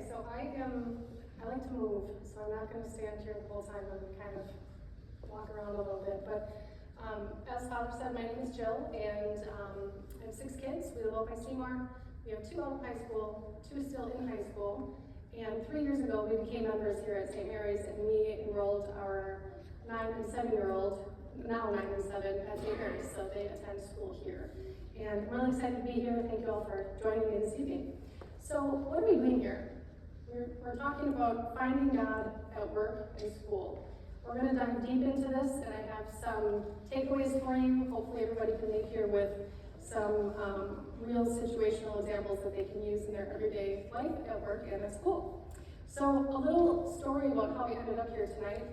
so I like to move, so I'm not going to stand here the whole time. I'm going to kind of walk around a little bit. But as Father said, my name is Jill, and I have 6 kids. We live out by Seymour. We have 2 out of high school, 2 still in high school. And 3 years ago, we became members here at St. Mary's, and we enrolled our 9 and 7-year-old, now 9 and 7, at St. Mary's, so they attend school here. And I'm really excited to be here. Thank you all for joining me this evening. So what are we doing here? We're talking about finding God at work and school. We're going to dive deep into this, and I have some takeaways for you. Hopefully everybody can leave here with some real situational examples that they can use in their everyday life at work and at school. So a little story about how we ended up here tonight.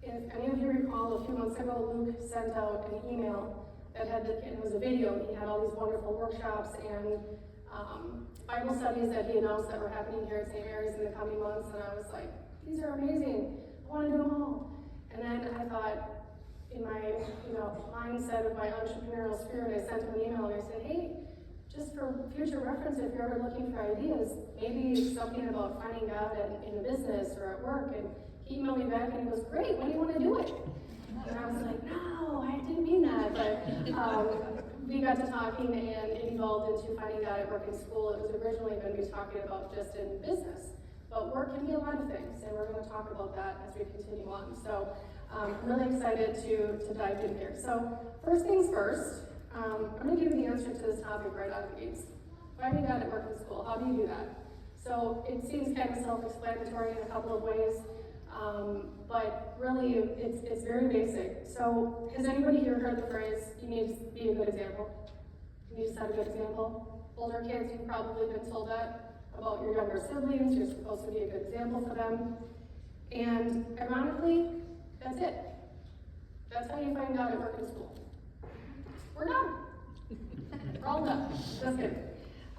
If any of you recall, a few months ago, Luke sent out an email that had, it was a video. He had all these wonderful workshops and Bible studies that he announced that were happening here at St. Mary's in the coming months, and I was like, these are amazing. I want to do them all. And then I thought, in my mindset of my entrepreneurial spirit, I sent him an email and I said, hey, just for future reference, if you're ever looking for ideas, maybe something about finding God in a business or at work. And he emailed me back and he goes, great, when do you want to do it? And I was like, no, I didn't mean that. But we got to talking and it evolved into finding God at work and school. It was originally going to be talking about just in business. But work can be a lot of things, and we're going to talk about that as we continue on. So I'm really excited to dive in here. So first things first, I'm going to give you the answer to this topic right out of the gates. Finding God at work and school, how do you do that? So it seems kind of self-explanatory in a couple of ways, but really it's very basic. So has anybody here heard the phrase, you need to be a good example? You need to set a good example? Older kids, you've probably been told that about your younger siblings. You're supposed to be a good example for them. And ironically, that's it. That's how you find God at work and school. We're done. We're all done. Just kidding.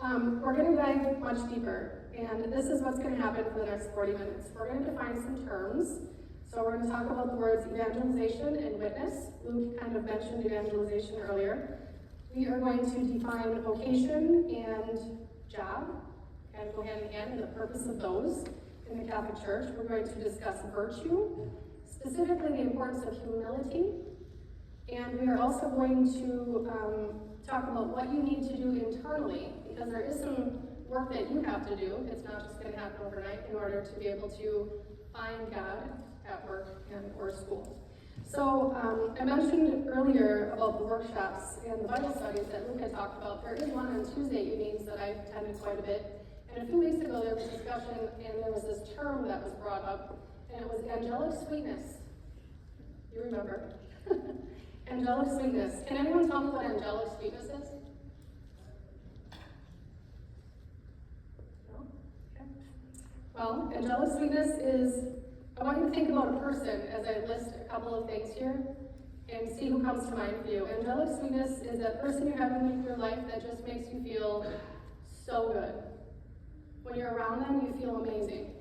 We're going to dive much deeper, and this is what's going to happen for the next 40 minutes. We're going to define some terms. So we're going to talk about the words evangelization and witness. Luke kind of mentioned evangelization earlier. We are going to define vocation and job, kind of go hand in hand, and the purpose of those in the Catholic Church. We're going to discuss virtue, specifically the importance of humility, and we are also going to talk about what you need to do internally, because there is some work that you have to do. It's not just going to happen overnight in order to be able to find God at work and or school. So I mentioned earlier about the workshops and the Bible studies that Luke had talked about. There is one on Tuesday evenings that I've attended quite a bit. And a few weeks ago there was discussion and there was this term that was brought up, and it was angelic sweetness. You remember? Angelic sweetness. Can anyone tell me what angelic sweetness is? No? Okay. Well, angelic sweetness is, I want you to think about a person as I list a couple of things here and see who comes to mind for you. Angelic sweetness is that person you have in your life that just makes you feel so good. When you're around them, you feel amazing.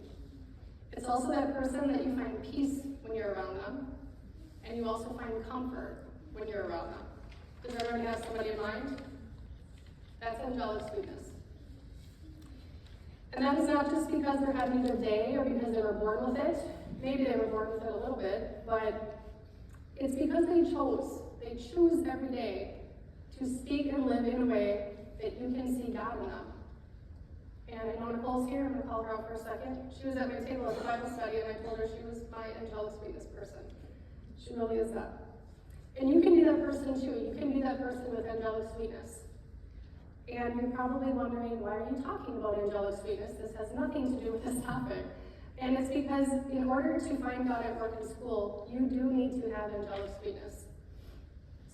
It's also that person that you find peace when you're around them, and you also find comfort when you're around them. Does everybody have somebody in mind? That's angelic sweetness. And that is not just because they're having a good day or because they were born with it. Maybe they were born with it a little bit, but it's because they choose every day to speak and live in a way that you can see God in them. And I know Nicole's here. I'm going to call her out for a second. She was at my table at the Bible study, and I told her she was my angelic sweetness person. She really is that. And you can be that person too. You can be that person with angelic sweetness. And you're probably wondering, why are you talking about angelic sweetness? This has nothing to do with this topic. And it's because in order to find God at work and school, you do need to have angelic sweetness.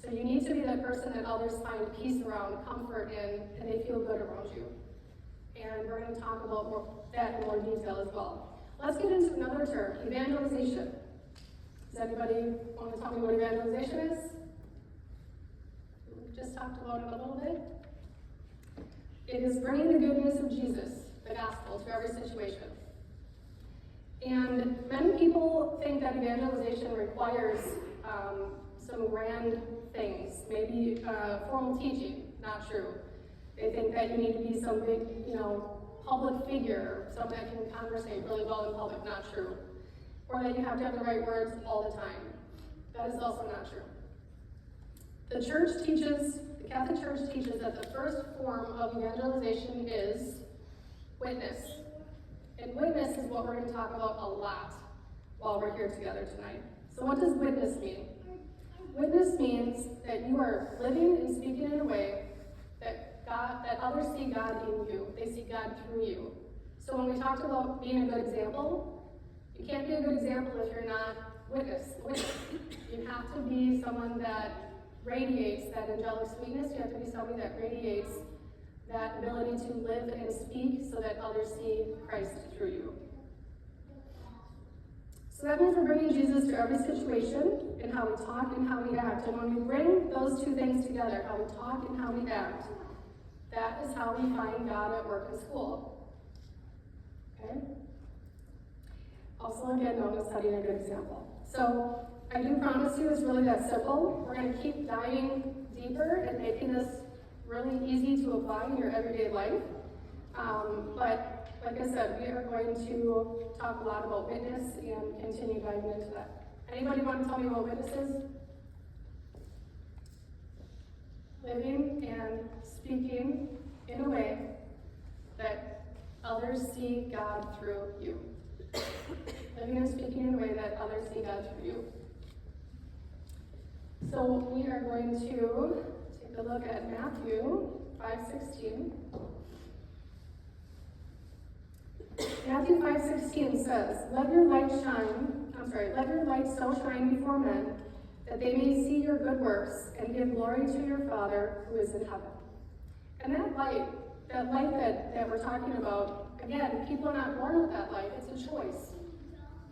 So you need to be that person that others find peace around, comfort in, and they feel good around you. And we're going to talk about that in more detail as well. Let's get into another term, evangelization. Does anybody want to tell me what evangelization is? We just talked about it a little bit. It is bringing the good news of Jesus, the gospel, to every situation. And many people think that evangelization requires some grand things, maybe formal teaching. Not true. They think that you need to be some big, public figure, someone that can conversate really well in public, not true. Or that you have to have the right words all the time. That is also not true. The Catholic Church teaches that the first form of evangelization is witness. And witness is what we're going to talk about a lot while we're here together tonight. So what does witness mean? Witness means that you are living and speaking in a way that others see God in you. They see God through you. So when we talked about being a good example, you can't be a good example if you're not witness. You have to be someone that radiates that angelic sweetness. You have to be somebody that radiates that ability to live and speak so that others see Christ through you. So that means we're bringing Jesus to every situation in how we talk and how we act. And when we bring those two things together, how we talk and how we act, that is how we find God at work and school. Okay? Also, again, known as setting a good example. So I do promise you it's really that simple. We're going to keep diving deeper and making this really easy to apply in your everyday life. But like I said, we are going to talk a lot about witness and continue diving into that. Anybody want to tell me what witness is? Living and speaking in a way that others see God through you. Living and speaking in a way that others see God through you. So we are going to take a look at Matthew 5:16. Matthew 5:16 says, let your light so shine before men that they may see your good works and give glory to your Father who is in heaven. And that light that we're talking about, again, people are not born with that light. It's a choice.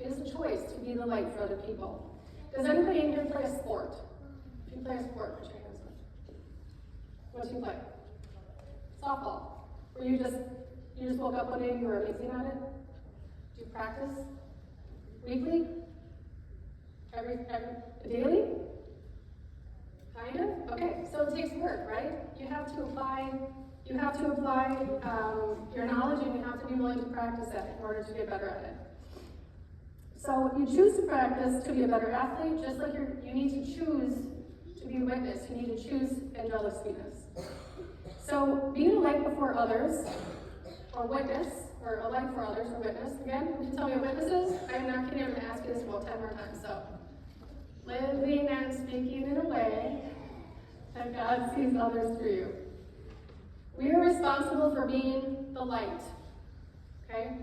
It is a choice to be the light for other people. Does anybody in here play a sport? If you play a sport, put your hands up. What do you play? Softball. Where you just woke up one day and you were amazing at it? Do you practice? Weekly? Every daily? Kind of? Okay, so it takes work, right? You have to apply your knowledge, and you have to be willing to practice it in order to get better at it. So you choose to practice to be a better athlete, just like you need to choose to be a witness. You need to choose angelic sweetness. So being a light before others, or witness, or a light for others, or witness, again, you can tell me what witness is. I'm not kidding, I'm going to ask you this about 10 more times. So, living and speaking in a way that God sees others through you. We are responsible for being the light, okay?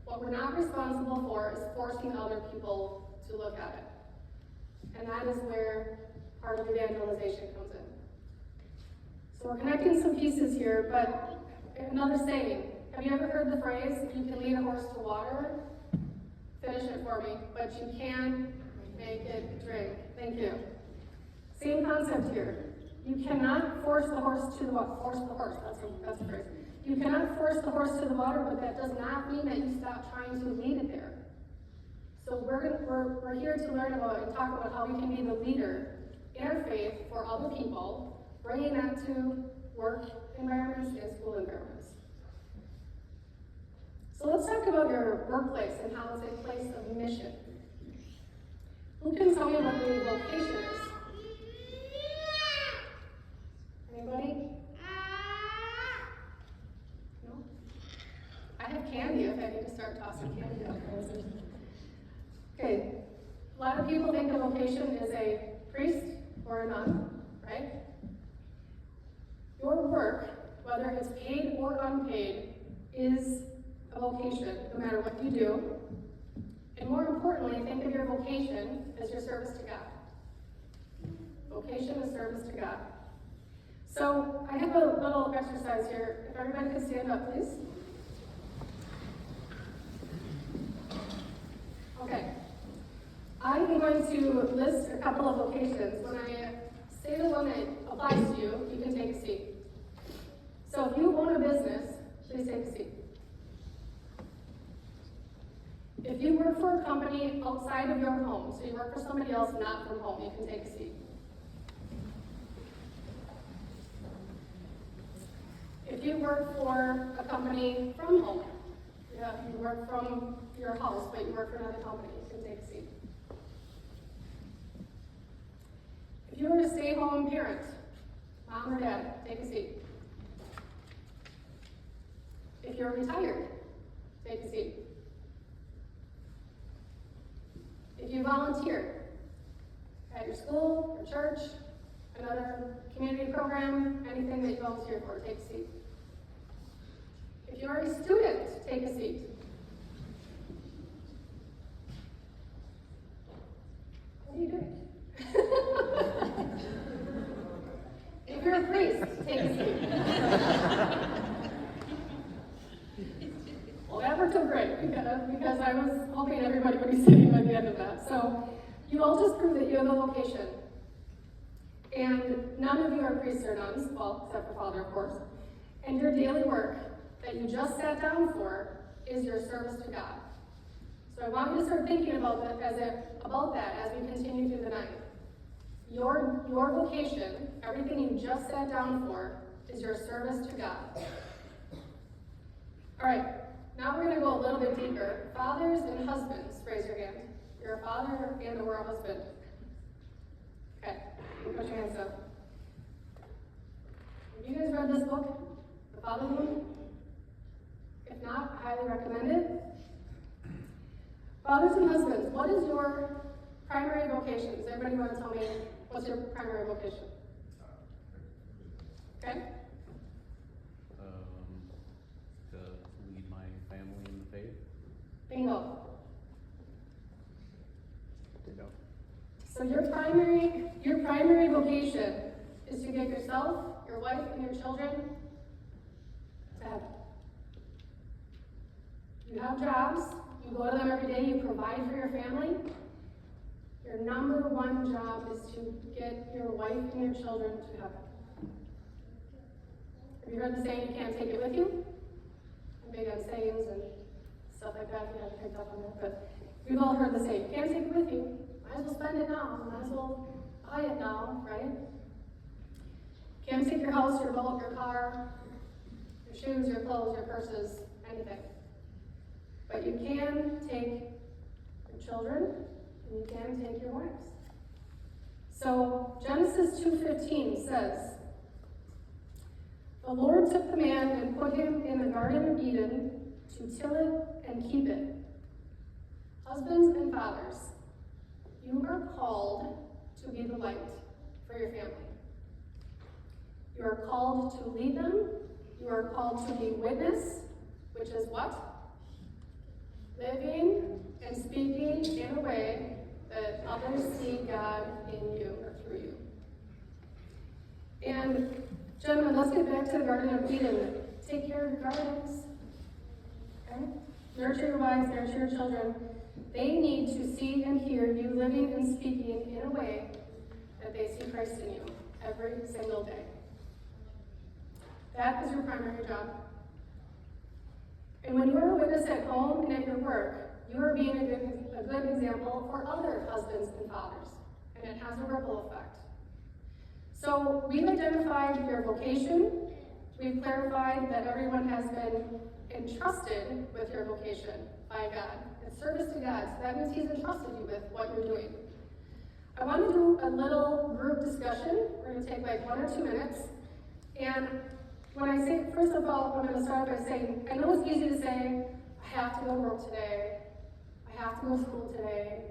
What we're not responsible for is forcing other people to look at it. And that is where part of evangelization comes in. So we're connecting some pieces here, but another saying. Have you ever heard the phrase, you can lead a horse to water? Finish it for me. But you can make it drink. Thank you. Same concept here. You cannot force the horse to the water. That's a phrase. You cannot force the horse to the water, but that does not mean that you stop trying to lead it there. So we're here to learn about and talk about how we can be the leader in our faith for other people, bringing that to work environments and school environments. So let's talk about your workplace and how it's a place of mission. Who can tell me what the vocation is? Anybody? No? I have candy if I need to start tossing candy out. Okay, a lot of people think a vocation is a priest or a nun, right? Your work, whether it's paid or unpaid, is a vocation, no matter what you do. And more importantly, think of your vocation as your service to God. Vocation is service to God. So I have a little exercise here. If everybody could stand up, please. Okay. I'm going to list a couple of vocations. When I say the one that applies to you, you can take a seat. So if you own a business, please take a seat. If you work for a company outside of your home, so you work for somebody else not from home, you can take a seat. If you work for a company from home, you work from your house, but you work for another company, you can take a seat. If you're a stay-home parent, mom or dad, take a seat. If you're retired, take a seat. If you volunteer at your school, your church, another community program, anything that you volunteer for, take a seat. If you're a student, take a seat. What are you doing? If you're a priest, take a seat. Well, that worked out great because I was hoping everybody would be sitting by the end of that. So you all just proved that you have a vocation. And none of you are priests or nuns, well, except for Father, of course. And your daily work that you just sat down for is your service to God. So I want you to start thinking about that as we continue through the night. Your vocation, everything you just sat down for, is your service to God. All right, now we're going to go a little bit deeper. Fathers and husbands, raise your hand. You're a father and or a husband. Okay, you put your hands up. Have you guys read this book, The Father Wound? If not, I highly recommend it. Fathers and husbands, what is your primary vocation? Does everybody want to tell me what's your primary vocation? Okay? To lead my family in the faith. Bingo. So your primary vocation is to get yourself, your wife, and your children to heaven. You have jobs, you go to them every day, you provide for your family. Your number one job is to get your wife and your children to heaven. Have you heard the saying, you can't take it with you? I'm big on sayings and stuff like that, you haven't picked up on that, but we've all heard the saying, you can't take it with you. Might as well spend it now, might as well buy it now, right? Can't take your house, your boat, your car, your shoes, your clothes, your purses, anything. But you can take your children, and you can take your wives. So Genesis 2:15 says, the Lord took the man and put him in the Garden of Eden to till it and keep it. Husbands and fathers, you are called to be the light for your family. You are called to lead them. You are called to be witness, which is what? Living and speaking in a way that others see God in you or through you. And gentlemen, let's get back to the Garden of Eden. Take care of your gardens. Okay? Nurture your wives, nurture your children. They need to see and hear you living and speaking in a way that they see Christ in you every single day. That is your primary job. And when you are a witness at home and at your work, you are being a good example for other husbands and fathers, and it has a ripple effect. So we've identified your vocation. We've clarified that everyone has been entrusted with your vocation by God. It's service to God, so that means He's entrusted you with what you're doing. I want to do a little group discussion. We're going to take like 1 or 2 minutes. And when I say, first of all, I'm going to start by saying, I know it's easy to say, I have to go to work today, I have to go to school today,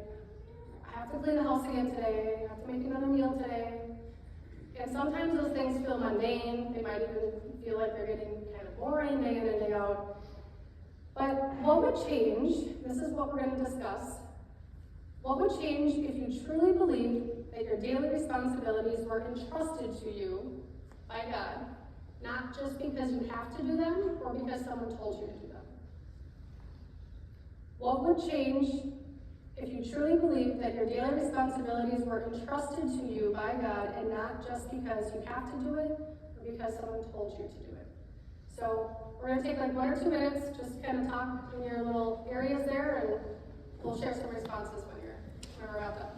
I have to clean the house again today, I have to make another meal today. And sometimes those things feel mundane, they might even feel like they're getting kind of boring day in and day out. But what would change, this is what we're going to discuss, what would change if you truly believed that your daily responsibilities were entrusted to you by God, not just because you have to do them or because someone told you to do them? What would change if you truly believed that your daily responsibilities were entrusted to you by God and not just because you have to do it or because someone told you to do it? So we're going to take like 1 or 2 minutes, just kind of talk in your little areas there, and we'll share some responses when we're wrapped up.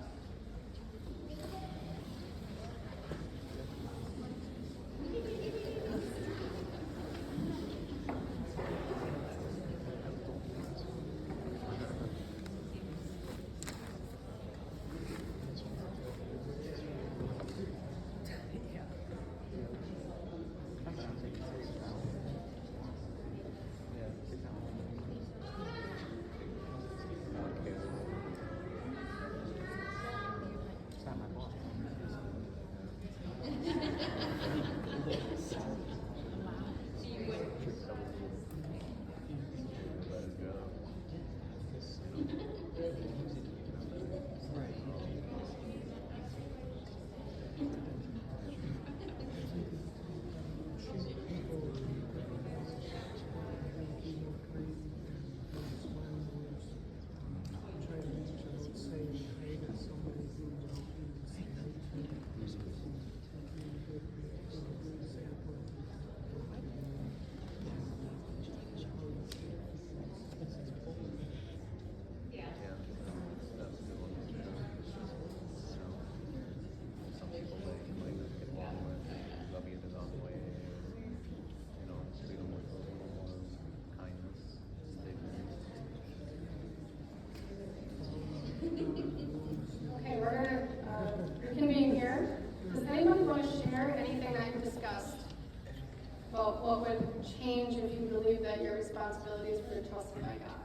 responsibilities were entrusted by God.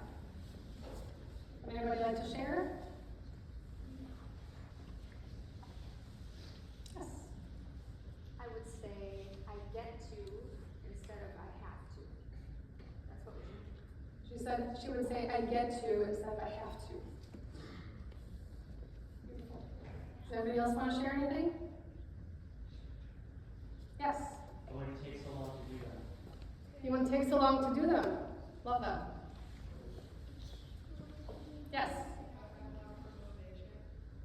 Would anybody like to share? Yes. I would say I get to instead of I have to. That's what we She said she would say, I get to instead of I have to. Beautiful. Does anybody else want to share anything? Yes. Why it takes so long to do that? You wouldn't take so long to do them. Love that. Yes.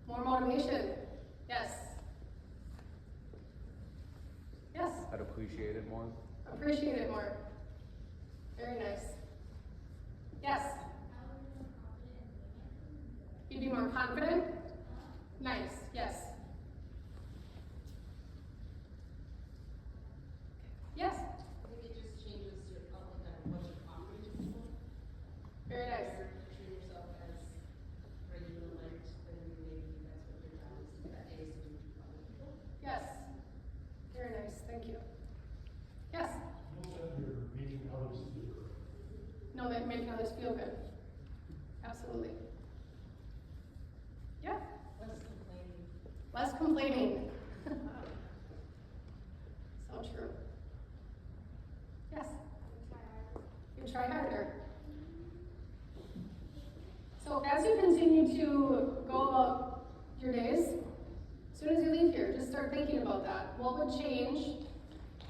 More motivation. Yes. Yes. I'd appreciate it more. Appreciate it more. Very nice. Yes. You'd be more confident? Nice. Yes. Yes. I think it just changes your outlook on what you're offering to people. Very nice. If you're treating yourself as regular light, then maybe that's what your job is that day, so you can other people. Yes. Very nice. Thank you. Yes. You're making others feel good. No, that making others feel good. Absolutely. Yeah. Less complaining. Less complaining. So true. Yes. You try harder. So as you continue to go about your days, as soon as you leave here, just start thinking about that. What would change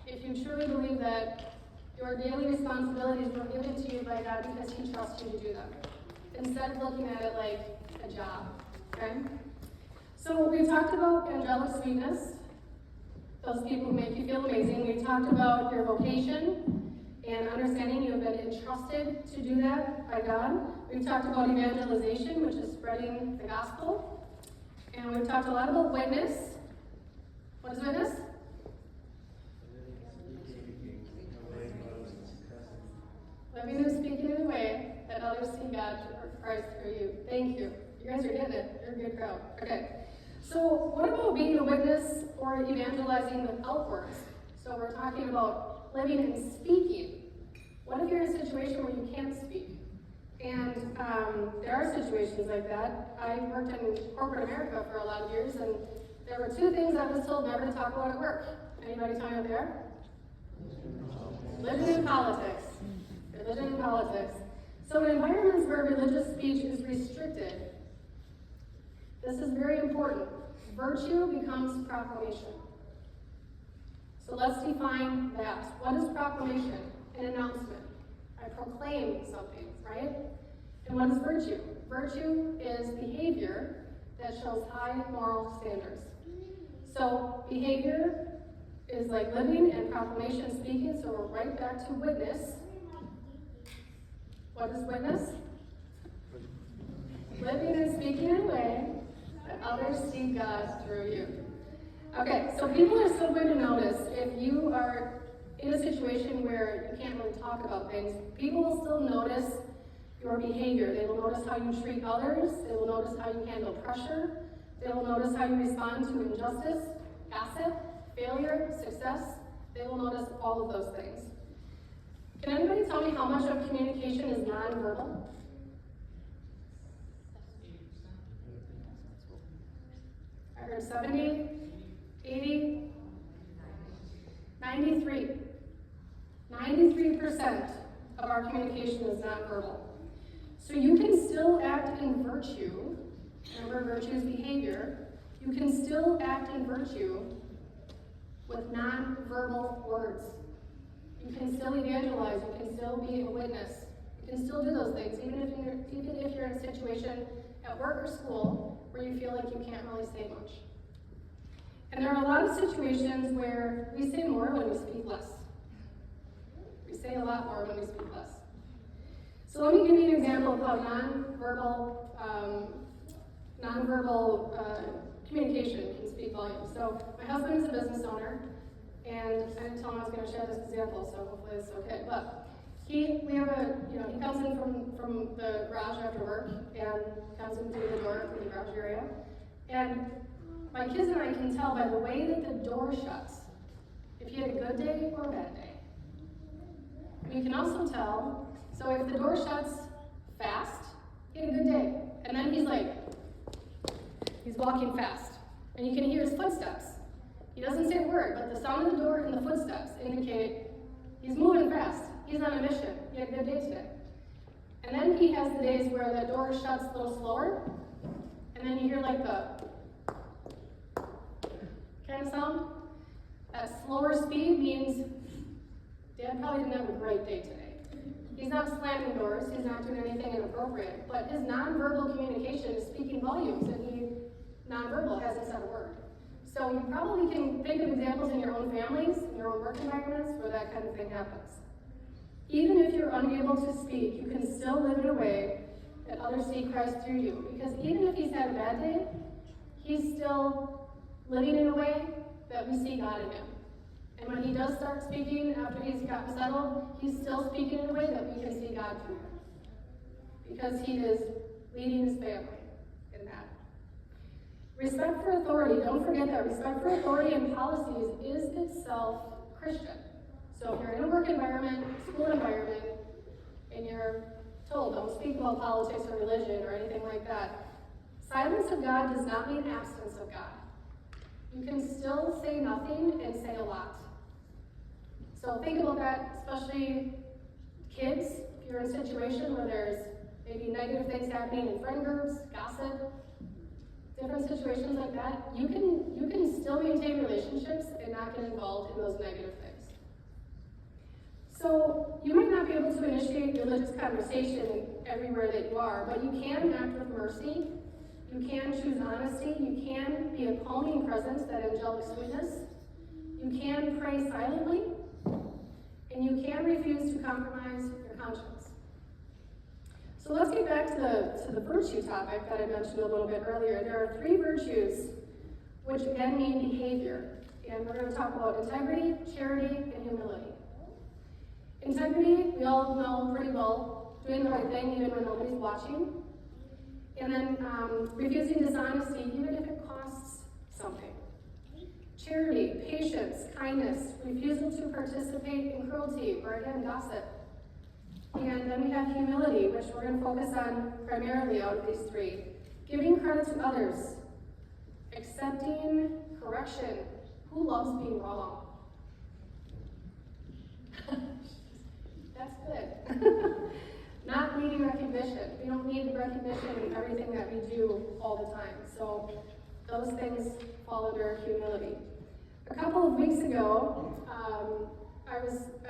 if you truly believe that your daily responsibilities were given to you by God because He trusts you to do them, instead of looking at it like a job, okay? So we talked about angelic sweetness, those people who make you feel amazing. We talked about your vocation and understanding you have been entrusted to do that by God. We've talked about evangelization, which is spreading the gospel. And we've talked a lot about witness. What is witness? Living and speaking in a way that others see God or Christ through you. Thank you. You guys are getting it. You're a good crowd. Okay. So what about being a witness or evangelizing without words? So we're talking about living and speaking. What if you're in a situation where you can't speak? And there are situations like that. I worked in corporate America for a lot of years, and there were two things I was told never to talk about at work. Anybody tell me up there? Religion and politics. Religion and politics. So in environments where religious speech is restricted, this is very important. Virtue becomes proclamation. So let's define that. What is proclamation? An announcement. I proclaim something, right? And what is virtue? Virtue is behavior that shows high moral standards. So behavior is like living, and proclamation speaking, so we're right back to witness. What is witness? Living and speaking in a way that others see God through you. Okay, so people are still going to notice if you are in a situation where you can't really talk about things. People will still notice your behavior. They will notice how you treat others. They will notice how you handle pressure. They will notice how you respond to injustice, gossip, failure, success. They will notice all of those things. Can anybody tell me how much of communication is nonverbal? I heard 70, 80, 93. 93% of our communication is nonverbal. So you can still act in virtue. Remember, virtue is behavior. You can still act in virtue with nonverbal words. You can still evangelize. You can still be a witness. You can still do those things, even if you're in a situation at work or school where you feel like you can't really say much. And there are a lot of situations where we say more when we speak less. We say a lot more when we speak less. So let me give you an example of how nonverbal communication can speak volumes. So my husband is a business owner, and I didn't tell him I was going to share this example, so hopefully it's okay. But he comes in from the garage after work and comes in through the door through the garage area, and my kids and I can tell by the way that the door shuts if he had a good day or a bad day. We can also tell So if the door shuts fast, he had a good day. And then he's walking fast. And you can hear his footsteps. He doesn't say a word, but the sound of the door and the footsteps indicate he's moving fast. He's on a mission. He had a good day today. And then he has the days where the door shuts a little slower, and then you hear like the kind of sound. That slower speed means Dad probably didn't have a great day today. He's not slamming doors, he's not doing anything inappropriate, but his nonverbal communication is speaking volumes, and he nonverbal hasn't said a word. So you probably can think of examples in your own families, in your own work environments, where that kind of thing happens. Even if you're unable to speak, you can still live in a way that others see Christ through you. Because even if he's had a bad day, he's still living in a way that we see God in him. And when he does start speaking after he's gotten settled, he's still speaking in a way that we can see God through him. Because he is leading his family in that. Respect for authority, don't forget that respect for authority and policies is itself Christian. So if you're in a work environment, school environment, and you're told don't speak about politics or religion or anything like that, silence of God does not mean absence of God. You can still say nothing and say a lot. So think about that, especially kids. If you're in a situation where there's maybe negative things happening in friend groups, gossip, different situations like that, you can still maintain relationships and not get involved in those negative things. So you might not be able to initiate religious conversation everywhere that you are, but you can act with mercy. You can choose honesty. You can be a calming presence, that angelic sweetness. You can pray silently, and you can refuse to compromise your conscience. So let's get back to the virtue topic that I mentioned a little bit earlier. There are 3 virtues, which again mean behavior. And we're going to talk about integrity, charity, and humility. Integrity, we all know pretty well, doing the right thing even when nobody's watching. And then refusing dishonesty, even if it costs something. Charity, patience, kindness, refusal to participate in cruelty, or again, gossip. And then we have humility, which we're going to focus on primarily out of these 3. Giving credit to others, accepting correction. Who loves being wrong? That's good. Not needing recognition. We don't need recognition in everything that we do all the time. So those things fall under humility. A couple of weeks ago, I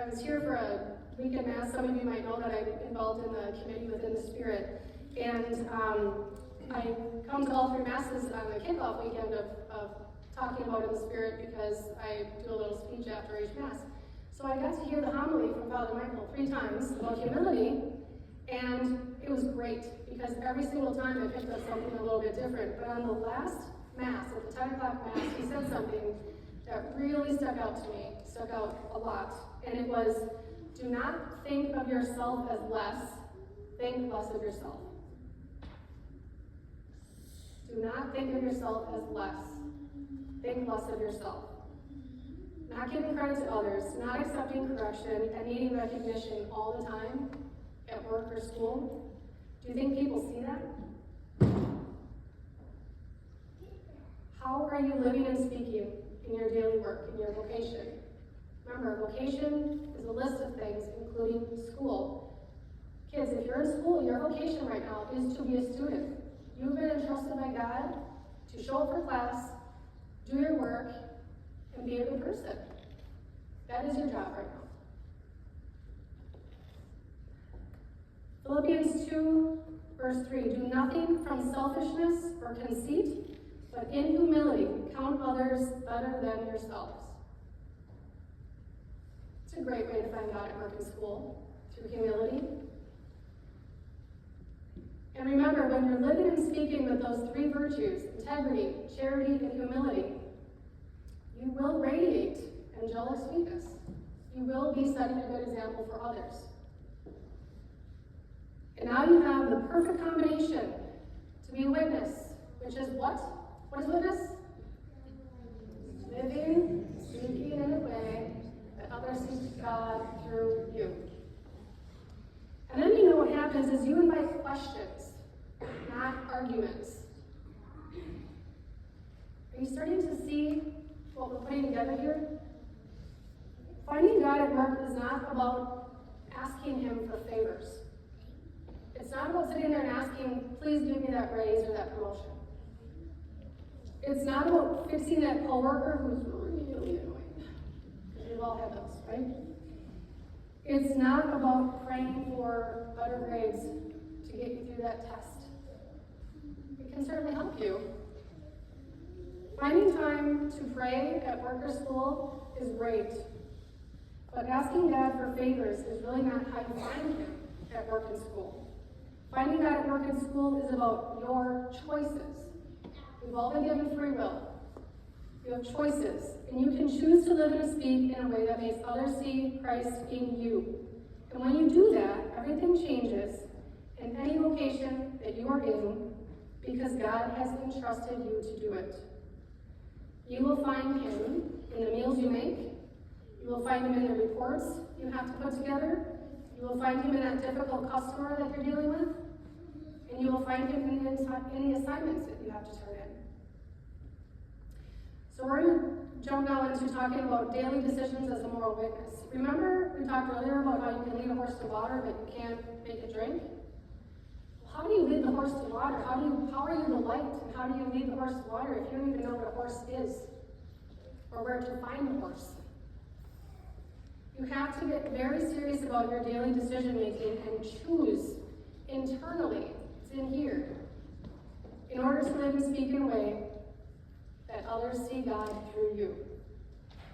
was here for a weekend mass. Some of you might know that I'm involved in the committee within the Spirit. And I come to all 3 masses on the kickoff weekend of talking about in the Spirit because I do a little speech after each mass. So I got to hear the homily from Father Michael 3 times about humility, and it was great because every single time I picked up something a little bit different. But on the last mass, at the 10 o'clock mass, he said something that really stuck out to me, stuck out a lot. And it was, do not think of yourself as less, think less of yourself. Do not think of yourself as less, think less of yourself. Not giving credit to others, not accepting correction, and needing recognition all the time at work or school. Do you think people see that? How are you living and speaking in your daily work, in your vocation? Remember, vocation is a list of things, including school. Kids, if you're in school, your vocation right now is to be a student. You've been entrusted by God to show up for class, do your work, and be a good person. That is your job right now. Philippians 2, verse 3, do nothing from selfishness or conceit, but in humility count others better than yourselves. It's a great way to find God at work and school, through humility. And remember, when you're living and speaking with those 3 virtues, integrity, charity, and humility, you will radiate angelic sweetness. You will be setting a good example for others. And now you have the perfect combination to be a witness, which is what? What is witness? Living, speaking in a way that others see God through you. And then questions is you invite questions, not arguments. Are you starting to see what we're putting together here? Finding God at work is not about asking Him for favors. It's not about sitting there and asking, please give me that raise or that promotion. It's not about fixing that coworker who's really annoying. We've all had those, right? It's not about praying for better grades to get you through that test. It can certainly help you. Finding time to pray at work or school is great. But asking God for favors is really not how you find Him at work and school. Finding God at work and school is about your choices. We've all been given free will. You have choices, and you can choose to live and speak in a way that makes others see Christ in you. And when you do that, everything changes in any location that you are in because God has entrusted you to do it. You will find Him in the meals you make. You will find Him in the reports you have to put together. You will find Him in that difficult customer that you're dealing with. And you will find Him in the assignments that you have to turn in. So we're going to jump now into talking about daily decisions as a moral witness. Remember we talked earlier about how you can lead a horse to water, but you can't make it drink? How do you lead the horse to water? How are you the light? And how do you lead the horse to water if you don't even know what a horse is? Or where to find the horse? You have to get very serious about your daily decision making and choose internally, it's in here, in order to live and speak in a way that others see God through you.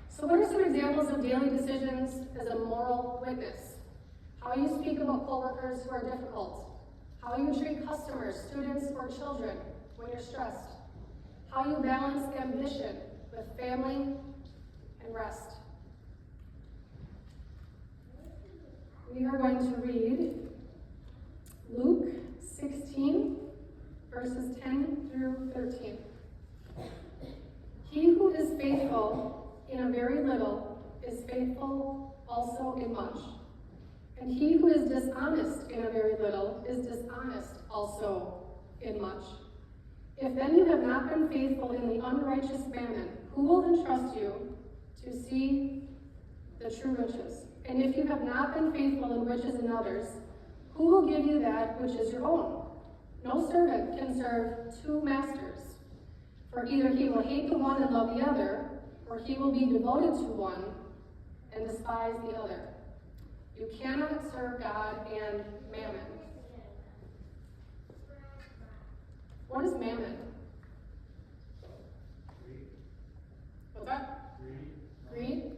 So what are some examples of daily decisions as a moral witness? How you speak about coworkers who are difficult. How you treat customers, students, or children when you're stressed. How you balance ambition with family and rest. We are going to read Luke 16, verses 10 through 13. He who is faithful in a very little is faithful also in much. And he who is dishonest in a very little is dishonest also in much. If then you have not been faithful in the unrighteous mammon, who will entrust you to see the true riches? And if you have not been faithful in riches in others, who will give you that which is your own? No servant can serve two masters, for either he will hate the one and love the other, or he will be devoted to one and despise the other. You cannot serve God and mammon. What is mammon? Greed. What's that? Greed?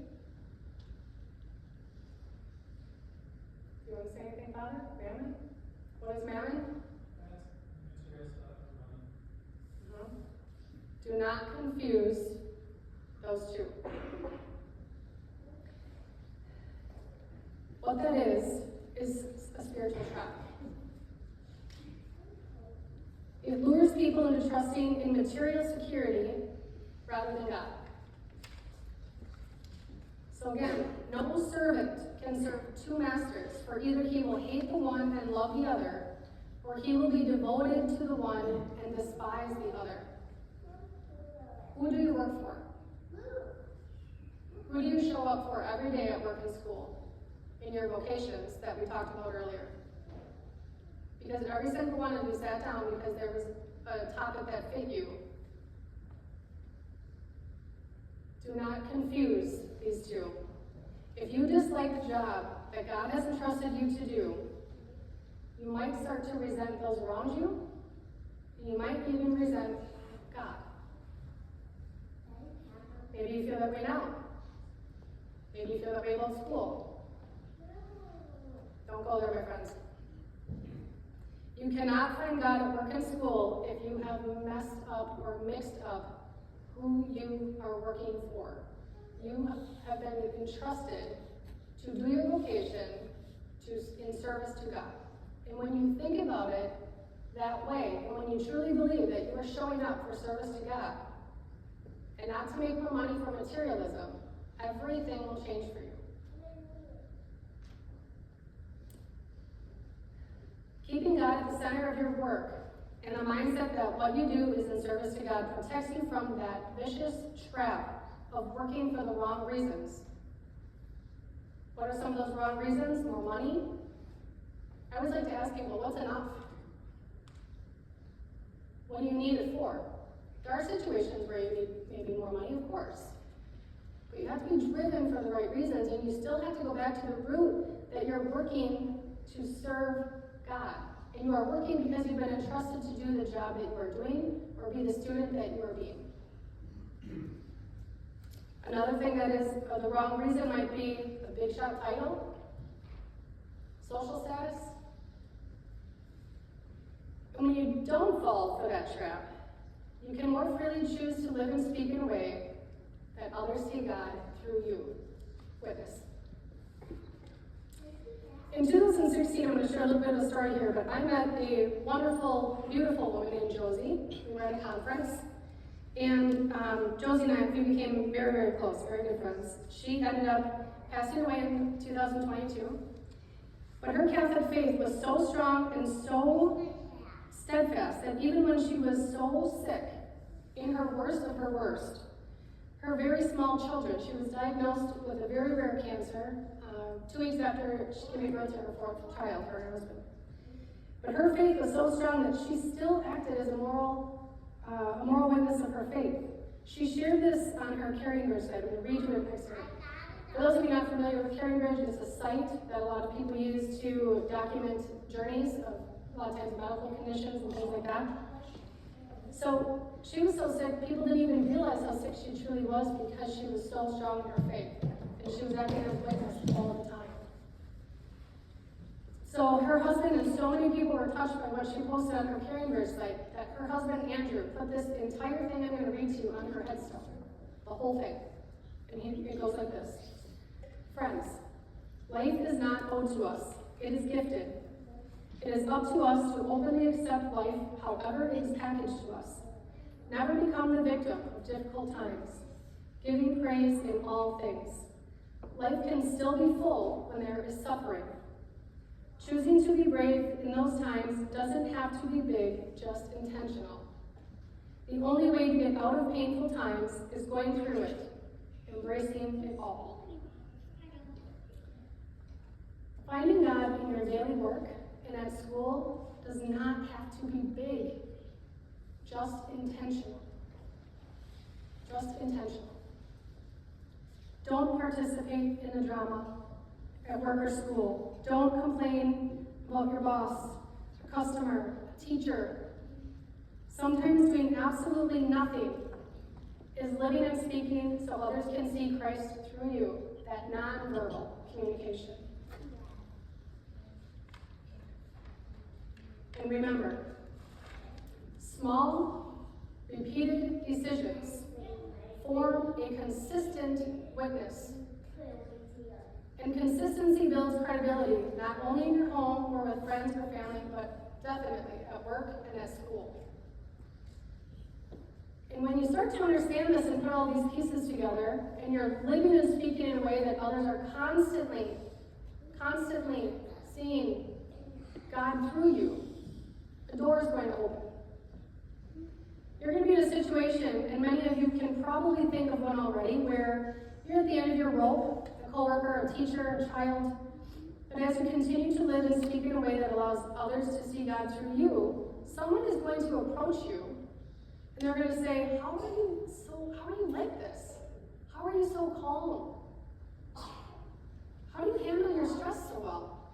You want to say anything about it? Mammon? What is mammon? Do not confuse those two. What that is a spiritual trap. It lures people into trusting in material security rather than God. So again, no servant can serve two masters, for either he will hate the one and love the other, or he will be devoted to the one and despise the other. Who do you work for? Who do you show up for every day at work and school? In your vocations that we talked about earlier. Because every single one of you sat down because there was a topic that fit you. Do not confuse these two. If you dislike the job that God has entrusted you to do, you might start to resent those around you, and you might even resent God. Maybe you feel that way now. Maybe you feel that way about school. Don't go there, my friends. You cannot find God at work and school if you have messed up or mixed up who you are working for. You have been entrusted to do your vocation in service to God. And when you think about it that way, and when you truly believe that you are showing up for service to God, and not to make more money from materialism, everything will change for you. Keeping God at the center of your work and a mindset that what you do is in service to God protects you from that vicious trap of working for the wrong reasons. What are some of those wrong reasons? More money? I always like to ask people, what's enough? What do you need it for? There are situations where you need maybe more money, of course. But you have to be driven for the right reasons, and you still have to go back to the root that you're working to serve God. And you are working because you've been entrusted to do the job that you are doing, or be the student that you are being. Another thing that is the wrong reason might be a big shot title, social status. And when you don't fall for that trap, you can more freely choose to live and speak in a way that others see God through you. Witness. In 2016, I'm going to share a little bit of a story here, but I met a wonderful, beautiful woman named Josie. We were at a conference, and Josie and I, we became very, very close, very good friends. She ended up passing away in 2022, but her Catholic faith was so strong and so steadfast that even when she was so sick, in her worst of her worst, her very small children, she was diagnosed with a very rare cancer 2 weeks after she gave birth to her fourth child, her and her husband. But her faith was so strong that she still acted as a moral witness of her faith. She shared this on her Caring Bridge site. I'm going to read you it next week. For those of you not familiar with Caring Bridge, it's a site that a lot of people use to document journeys of a lot of times medical conditions and things like that. So she was so sick, people didn't even realize how sick she truly was because she was so strong in her faith. And she was acting as a witness all the time. So her husband and so many people were touched by what she posted on her Caring Bridge site that her husband, Andrew, put this entire thing I'm going to read to you on her headstone. The whole thing. And it goes like this. Friends, life is not owed to us. It is gifted. It is up to us to openly accept life however it is packaged to us. Never become the victim of difficult times. Giving praise in all things. Life can still be full when there is suffering. Choosing to be brave in those times doesn't have to be big, just intentional. The only way to get out of painful times is going through it, embracing it all. Finding God in your daily work and at school does not have to be big, just intentional. Just intentional. Don't participate in the drama at work or school. Don't complain about your boss, a customer, a teacher. Sometimes doing absolutely nothing is living and speaking so others can see Christ through you, that nonverbal communication. And remember, small, repeated decisions form a consistent witness. And consistency builds credibility, not only in your home or with friends or family, but definitely at work and at school. And when you start to understand this and put all these pieces together, and you're living and speaking in a way that others are constantly seeing God through you, the door is going to open. You're going to be in a situation, and many of you can probably think of one already, where you're at the end of your rope, a coworker, a teacher, a child, but as you continue to live and speak in a way that allows others to see God through you, someone is going to approach you, and they're going to say, how are you like this? How are you so calm? How do you handle your stress so well?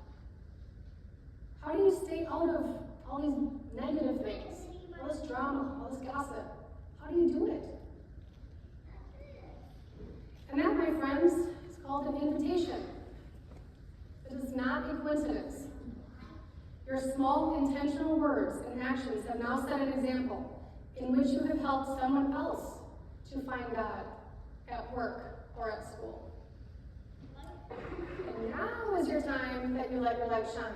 How do you stay out of all these negative things, all this drama, all this gossip? How do you do it? And that, my friends, is called an invitation. It is not a coincidence. Your small intentional words and actions have now set an example in which you have helped someone else to find God at work or at school. And now is your time that you let your light shine.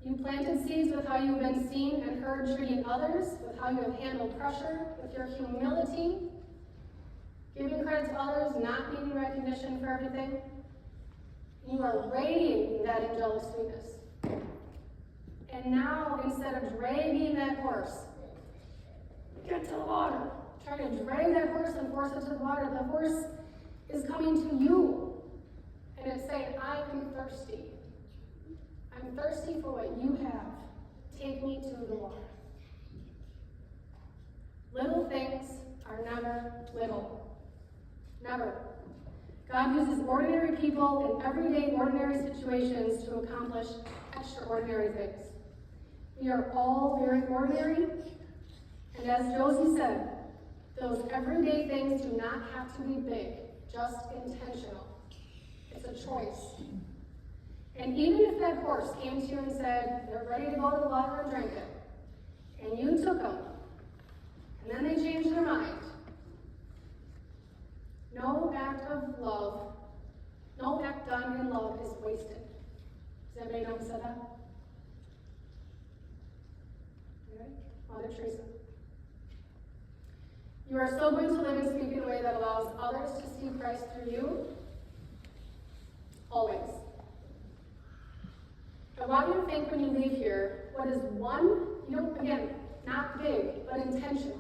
You planted seeds with how you've been seen and heard treating others, with how you have handled pressure, with your humility, giving credit to others, not needing recognition for everything. You are radiating that angelic sweetness. And now, instead of dragging that horse, get to the water, try to drag that horse and force it to the water, the horse is coming to you. And it's saying, I am thirsty. I'm thirsty for what you have. Take me to the water. Little things are never little. Never. God uses ordinary people in everyday ordinary situations to accomplish extraordinary things. We are all very ordinary, and as Josie said, those everyday things do not have to be big, just intentional. It's a choice. And even if that horse came to you and said, they're ready to go to the water and drink it, and you took them, and then they changed their mind, no act of love, no act done in love is wasted. Does anybody know who said that? Anybody? Mother Teresa. You are still going to live and speak in a way that allows others to see Christ through you. Always. I want you to think when you leave here, what is one, again, not big, but intentional.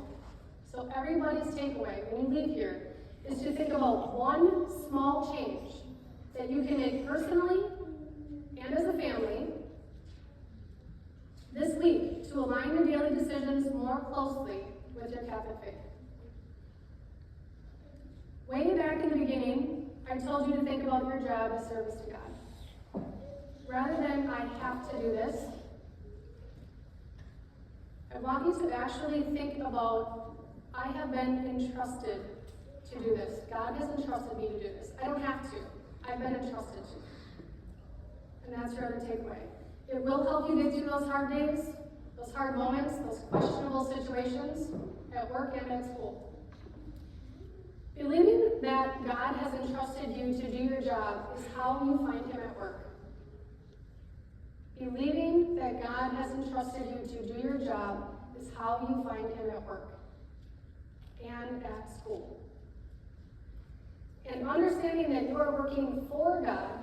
So everybody's takeaway when you leave here is to think about one small change that you can make personally and as a family this week to align your daily decisions more closely with your Catholic faith. Way back in the beginning, I told you to think about your job as service to God. Rather than I have to do this, I want you to actually think about I have been entrusted to do this. God has entrusted me to do this. I don't have to. I've been entrusted to. And that's your other takeaway. It will help you get through those hard days, those hard moments, those questionable situations at work and at school. Believing that God has entrusted you to do your job is how you find Him at work. Believing that God has entrusted you to do your job is how you find Him at work and at school. And understanding that you are working for God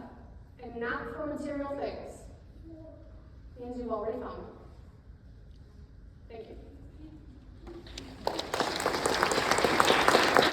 and not for material things means you've already found Him. Thank you.